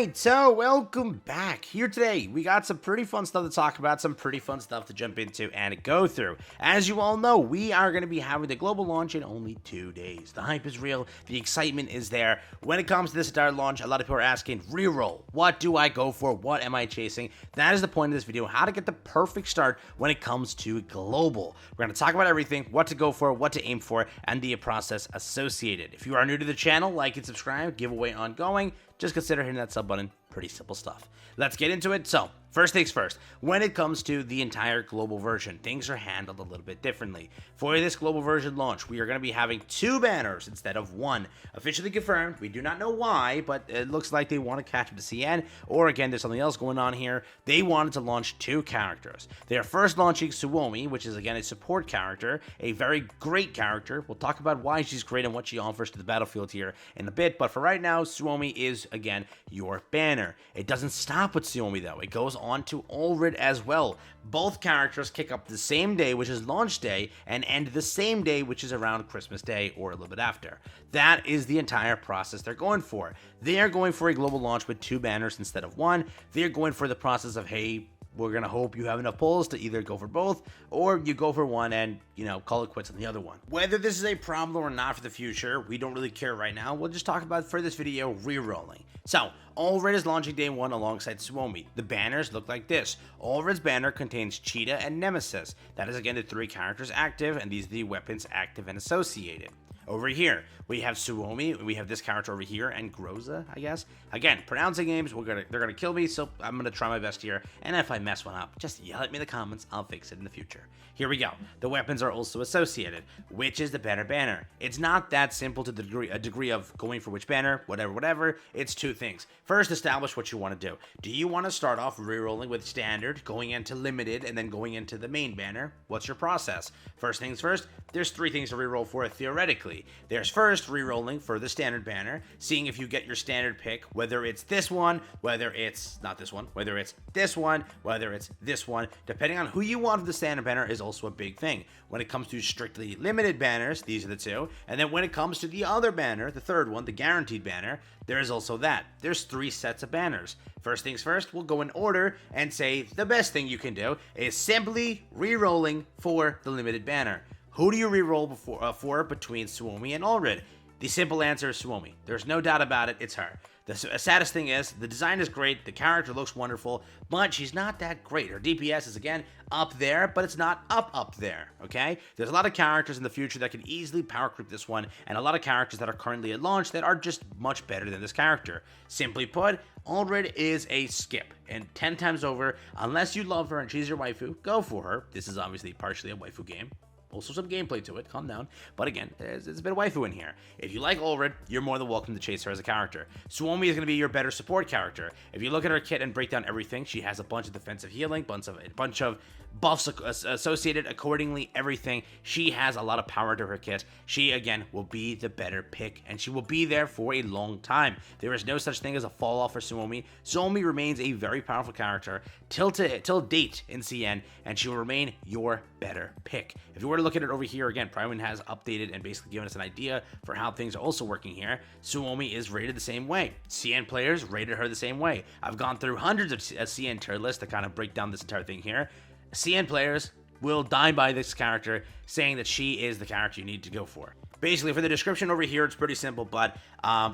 Alright, so welcome back. Here today, we got some pretty fun stuff to talk about, some pretty fun stuff to jump into and go through. As you all know, we are going to be having the global launch in only 2 days. The hype is real, the excitement is there. When it comes to this entire launch, a lot of people are asking, reroll, what do I go for? What am I chasing? That is the point of this video, how to get the perfect start when it comes to global. We're going to talk about everything, what to go for, what to aim for, and the process associated. If you are new to the channel, like and subscribe, giveaway ongoing. Just consider hitting that sub button. Pretty simple stuff. Let's get into it. So, first things first, when it comes to the entire global version, things are handled a little bit differently. For this global version launch, we are going to be having 2 banners instead of 1. Officially confirmed. We do not know why, but it looks like they want to catch up to CN, or again, there's something else going on here. They wanted to launch 2 characters. They are first launching Suomi, which is again a support character, a very great character. We'll talk about why she's great and what she offers to the battlefield here in a bit, but for right now, Suomi is again your banner. It doesn't stop with Suomi though, it goes on to Ulrid as well. Both characters kick up the same day, which is launch day, and end the same day, which is around Christmas Day or a little bit after. That is the entire process they're going for. They are going for a global launch with 2 banners instead of 1. They're going for the process of, hey, we're going to hope you have enough pulls to either go for both, or you go for one and, call it quits on the other one. Whether this is a problem or not for the future, we don't really care right now. We'll just talk about, for this video, rerolling. So, Ulrid is launching day 1 alongside Suomi. The banners look like this. Ulrid's banner contains Cheetah and Nemesis. That is again the 3 characters active, and these are the weapons active and associated. Over here, we have Suomi, we have this character over here, and Groza, I guess. Again, pronouncing names, they're gonna kill me, so I'm gonna try my best here, and if I mess one up, just yell at me in the comments, I'll fix it in the future. Here we go. The weapons are also associated. Which is the better banner? It's not that simple to a degree of going for which banner, whatever. It's 2 things. First, establish what you want to do. Do you want to start off rerolling with standard, going into limited, and then going into the main banner? What's your process? First things first, there's 3 things to reroll for theoretically. There's first rerolling for the standard banner, seeing if you get your standard pick, whether it's this one, whether it's not this one, whether it's this one, whether it's this one, depending on who you want for the standard banner is also a big thing. When it comes to strictly limited banners, these are the 2, and then when it comes to the other banner, the 3rd one, the guaranteed banner, there is also that. There's 3 sets of banners. First things first, we'll go in order and say the best thing you can do is simply rerolling for the limited banner. Who do you reroll for between Suomi and Ulrid? The simple answer is Suomi. There's no doubt about it, it's her. The saddest thing is, the design is great, the character looks wonderful, but she's not that great. Her DPS is, again, up there, but it's not up there, okay? There's a lot of characters in the future that can easily power creep this one, and a lot of characters that are currently at launch that are just much better than this character. Simply put, Ulrid is a skip, and 10 times over, unless you love her and she's your waifu, go for her. This is obviously partially a waifu game. Also some gameplay to it, calm down. But again, there's a bit of waifu in here. If you like Ulrid, you're more than welcome to chase her as a character. Suomi is going to be your better support character. If you look at her kit and break down everything, she has a bunch of defensive healing, a bunch of buffs associated accordingly, everything. She has a lot of power to her kit. She, again, will be the better pick, and she will be there for a long time. There is no such thing as a fall off for Suomi. Suomi remains a very powerful character till date in CN, and she will remain your better pick. If you were to look at it over here, again, Prime has updated and basically given us an idea for how things are also working here. Suomi is rated the same way. CN players rated her the same way. I've gone through hundreds of CN tier lists to kind of break down this entire thing here. CN players will die by this character, saying that she is the character you need to go for. Basically, for the description over here, it's pretty simple, but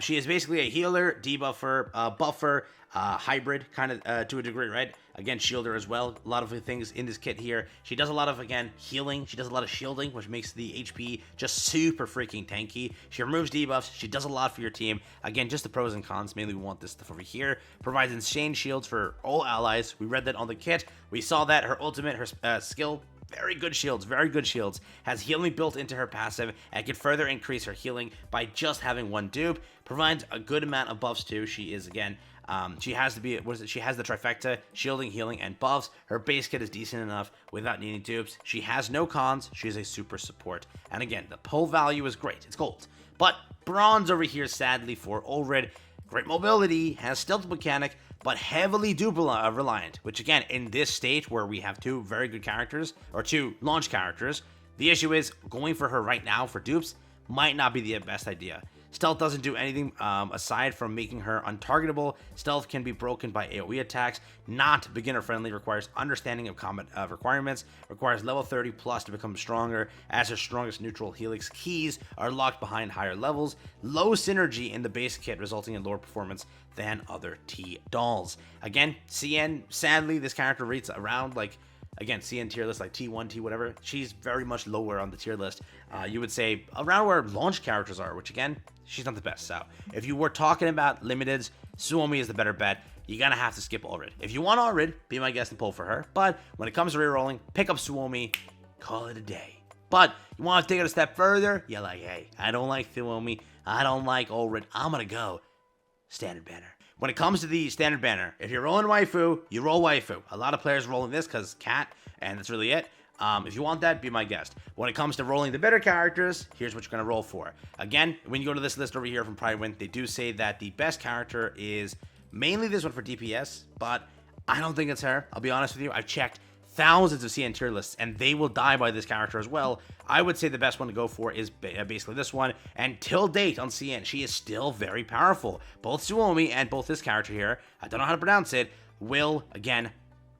she is basically a healer, debuffer, buffer, hybrid, kind of to a degree, right? Again, shielder as well. A lot of the things in this kit here. She does a lot of, again, healing. She does a lot of shielding, which makes the HP just super freaking tanky. She removes debuffs. She does a lot for your team. Again, just the pros and cons. Mainly we want this stuff over here. Provides insane shields for all allies. We read that on the kit. We saw that her ultimate, her skill, very good shields, has healing built into her passive and can further increase her healing by just having 1 dupe. Provides a good amount of buffs too. She is, again, she has the trifecta, shielding, healing, and buffs. Her base kit is decent enough without needing dupes. She has no cons. She's a super support. And again, the pull value is great. It's gold. But bronze over here, sadly, for Ulrid. Great mobility, has stealth mechanic, but heavily dupe reliant, which again, in this state where we have 2 very good characters, or 2 launch characters, the issue is going for her right now for dupes might not be the best idea. Stealth doesn't do anything aside from making her untargetable. Stealth can be broken by AoE attacks. Not beginner friendly. Requires understanding of combat requirements. Requires level 30 plus to become stronger, as her strongest neutral helix keys are locked behind higher levels. Low synergy in the base kit, resulting in lower performance than other T dolls. Again, CN, sadly, this character rates around like, again, CN tier list, like T1, T whatever. She's very much lower on the tier list. You would say around where launch characters are, which again, she's not the best. So if you were talking about limiteds, Suomi is the better bet. You're going to have to skip Allred. If you want Allred, be my guest and pull for her. But when it comes to rerolling, pick up Suomi, call it a day. But you want to take it a step further, you're like, hey, I don't like Suomi, I don't like Allred, I'm going to go standard banner. When it comes to the standard banner, if you're rolling waifu, you roll waifu. A lot of players rolling this because cat, and that's really it. If you want that, be my guest. When it comes to rolling the better characters, here's what you're going to roll for. Again, when you go to this list over here from Pride Win, they do say that the best character is mainly this one for DPS, but I don't think it's her. I'll be honest with you. I've checked thousands of CN tier lists, and they will die by this character as well. I would say the best one to go for is basically this one, and till date on CN, she is still very powerful. Both Suomi and both this character here, I don't know how to pronounce it, will, again,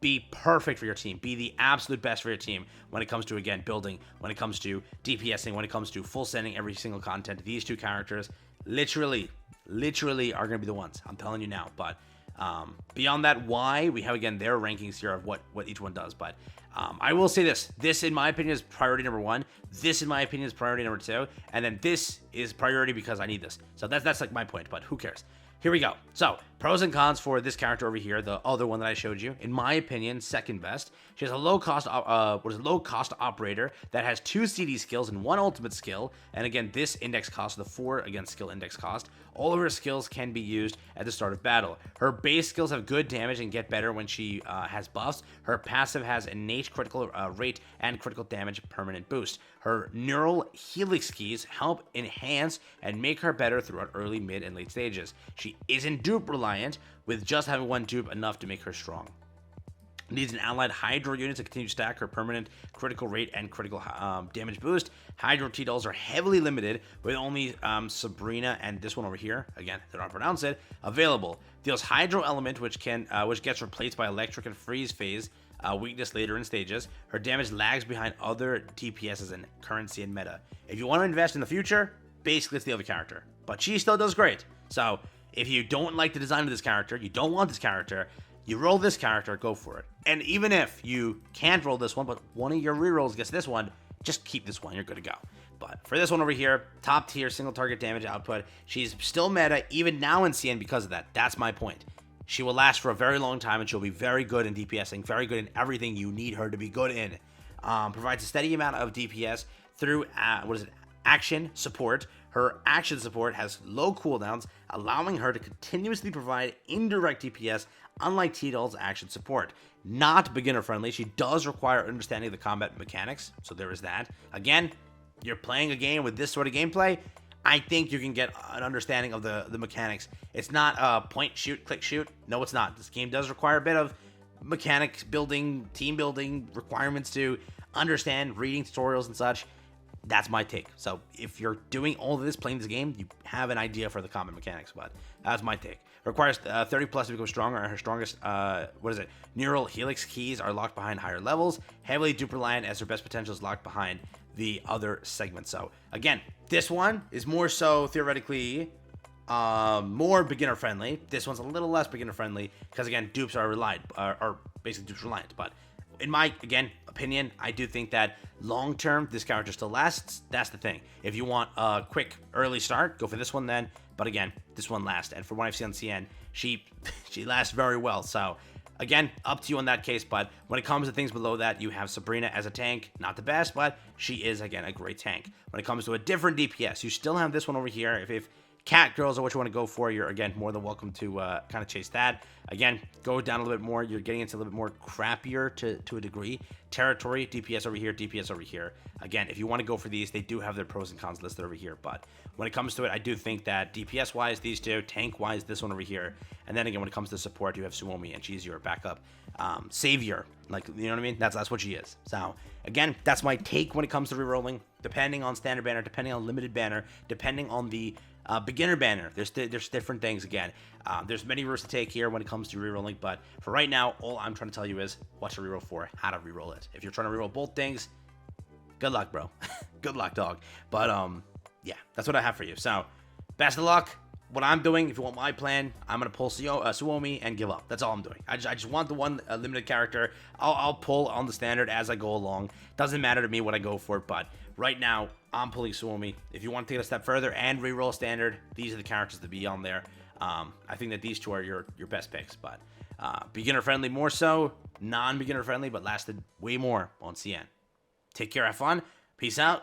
be perfect for your team, be the absolute best for your team when it comes to, again, building, when it comes to DPSing, when it comes to full sending every single content. These two characters literally are going to be the ones. I'm telling you now, but beyond that, why we have again their rankings here of what each one does. But I will say this in my opinion is priority number 1, this in my opinion is priority number 2, and then this is priority because I need this. So that's like my point, but who cares? Here we go. So pros and cons for this character over here, the other one that I showed you. In my opinion, second best. She has a low cost operator that has 2 CD skills and 1 ultimate skill. And again, this index cost, the 4 again skill index cost. All of her skills can be used at the start of battle. Her base skills have good damage and get better when she has buffs. Her passive has innate critical rate and critical damage permanent boost. Her neural helix keys help enhance and make her better throughout early, mid, and late stages. She isn't dupe reliant, with just having 1 dupe enough to make her strong. Needs an allied Hydro unit to continue to stack her permanent critical rate and critical damage boost. Hydro T-Dolls are heavily limited, with only Sabrina and this one over here, again, I don't know how to pronounce it, available. Deals Hydro Element, which gets replaced by Electric and Freeze Phase weakness later in stages. Her damage lags behind other DPSs in currency and meta. If you want to invest in the future, basically it's the other character. But she still does great. So if you don't like the design of this character, you don't want this character, you roll this character, go for it. And even if you can't roll this one, but one of your rerolls gets this one, just keep this one, you're good to go. But for this one over here, top tier, single target damage output, she's still meta, even now in CN because of that. That's my point. She will last for a very long time, and she'll be very good in DPSing, very good in everything you need her to be good in. Provides a steady amount of DPS through, action support. Her action support has low cooldowns, allowing her to continuously provide indirect DPS, unlike T-Doll's action support. Not beginner friendly, she does require understanding of the combat mechanics, so there is that. Again, you're playing a game with this sort of gameplay, I think you can get an understanding of the mechanics. It's not a point, shoot, click, shoot. No, it's not. This game does require a bit of mechanics building, team building, requirements to understand, reading tutorials and such. That's my take. So if you're doing all of this, playing this game, you have an idea for the combat mechanics, but that's my take. Requires 30 plus to become stronger, and her strongest, neural helix keys are locked behind higher levels. Heavily dupe reliant, as her best potential is locked behind the other segments. So again, this one is more so theoretically more beginner friendly. This one's a little less beginner friendly because again, dupes are basically dupes reliant. But in my, again, opinion, I do think that long term this character still lasts. That's the thing. If you want a quick early start, go for this one then. But again, this one lasts, and from what I've seen on CN, she lasts very well. So again, up to you on that case, but when it comes to things below that, you have Sabrina as a tank. Not the best, but she is, again, a great tank. When it comes to a different DPS, you still have this one over here. If cat girls are what you want to go for, you're, again, more than welcome to kind of chase that. Again, go down a little bit more. You're getting into a little bit more crappier to a degree. Territory, DPS over here, DPS over here. Again, if you want to go for these, they do have their pros and cons listed over here, but when it comes to it, I do think that DPS-wise, these two, tank-wise, this one over here, and then again, when it comes to support, you have Suomi, and she's your backup savior. Like, you know what I mean? That's what she is. So, again, that's my take when it comes to rerolling. Depending on standard banner, depending on limited banner, depending on the Beginner banner. There's different things again. There's many routes to take here when it comes to rerolling, but for right now, all I'm trying to tell you is what to reroll for, how to reroll it. If you're trying to reroll both things, good luck, bro. Good luck, dog. But yeah, that's what I have for you. So, best of luck. What I'm doing, if you want my plan, I'm gonna pull Suomi and give up. That's all I'm doing. I just want the one limited character. I'll pull on the standard as I go along. Doesn't matter to me what I go for, but right now I'm pulling Suomi. If you want to take it a step further and reroll standard, these are the characters to be on there. I think that these two are your best picks, but beginner friendly more so, non-beginner friendly, but lasted way more on CN. Take care, have fun, peace out,